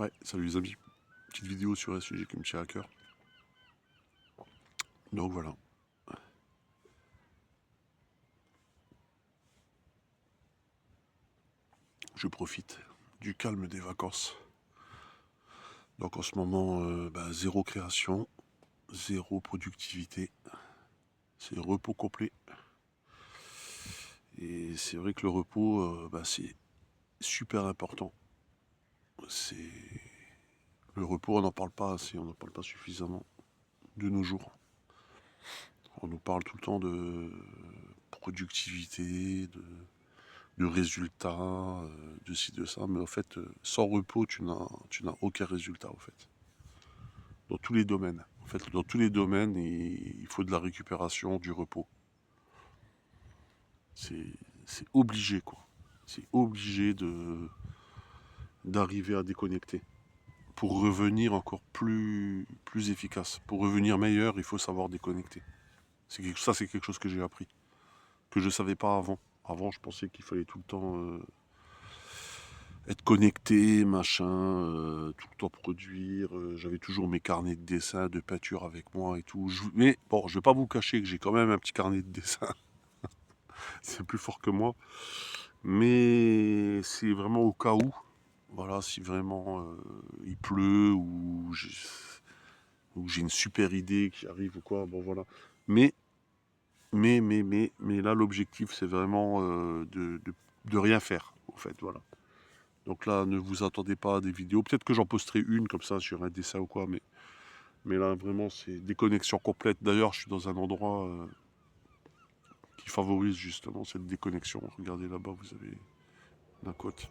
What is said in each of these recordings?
Ouais, salut les amis. Petite vidéo sur un sujet qui me tient à cœur. Donc voilà, je profite du calme des vacances. Donc en ce moment, zéro création, zéro productivité, c'est repos complet. Et c'est vrai que le repos, c'est super important. C'est le repos, on n'en parle pas assez, on n'en parle pas suffisamment de nos jours. On nous parle tout le temps de productivité, de résultats, de ci, de ça, mais en fait, sans repos, tu n'as aucun résultat, en fait. Dans tous les domaines. En fait, dans tous les domaines, il faut de la récupération, du repos. C'est, c'est obligé, quoi. C'est obligé d'arriver à déconnecter. Pour revenir encore plus efficace. Pour revenir meilleur, il faut savoir déconnecter. Ça, c'est quelque chose que j'ai appris. Que je ne savais pas avant. Avant, je pensais qu'il fallait tout le temps être connecté, machin, tout le temps produire. J'avais toujours mes carnets de dessin, de peinture avec moi et tout. Mais bon, je vais pas vous cacher que j'ai quand même un petit carnet de dessin. C'est plus fort que moi. Mais c'est vraiment au cas où. Voilà, si vraiment il pleut ou j'ai une super idée qui arrive ou quoi, bon voilà. Mais, mais là, l'objectif, c'est vraiment de rien faire, en fait, voilà. Donc là, ne vous attendez pas à des vidéos. Peut-être que j'en posterai une comme ça sur un dessin ou quoi, mais là, vraiment, c'est déconnexion complète. D'ailleurs, je suis dans un endroit qui favorise justement cette déconnexion. Regardez là-bas, vous avez la côte.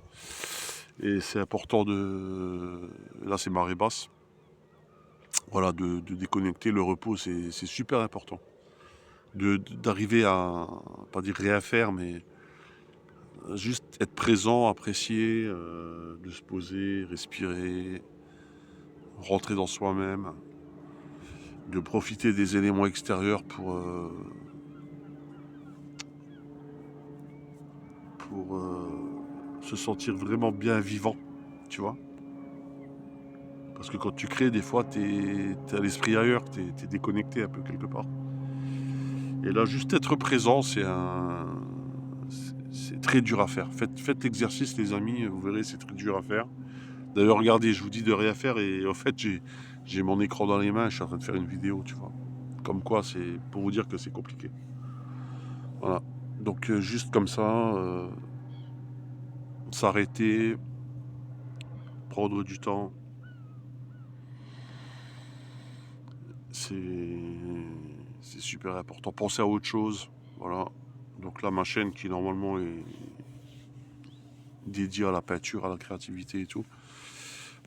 Et c'est important de... Là, c'est marée basse. Voilà, de déconnecter. Le repos, c'est super important. D'arriver à, pas dire rien faire, mais juste être présent, apprécier, de se poser, respirer, rentrer dans soi-même, de profiter des éléments extérieurs pour se sentir vraiment bien vivant, tu vois. Parce que quand tu crées, des fois, t'es à l'esprit ailleurs, t'es déconnecté un peu quelque part. Et là, juste être présent, c'est très dur à faire. Faites l'exercice, les amis, vous verrez, c'est très dur à faire. D'ailleurs, regardez, je vous dis de rien faire et en fait, j'ai mon écran dans les mains et je suis en train de faire une vidéo, tu vois. Comme quoi, c'est pour vous dire que c'est compliqué. Voilà. Donc, juste comme ça, s'arrêter, prendre du temps, c'est super important. Penser à autre chose, voilà. Donc là, ma chaîne qui normalement est dédiée à la peinture, à la créativité et tout,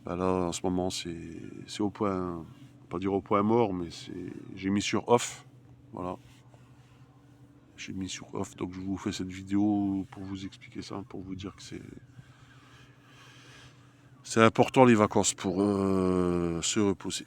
bah là, en ce moment, c'est au point, pas dire au point mort, mais j'ai mis sur off, voilà. J'ai mis sur off, donc je vous fais cette vidéo pour vous expliquer ça, pour vous dire que c'est important les vacances pour se reposer.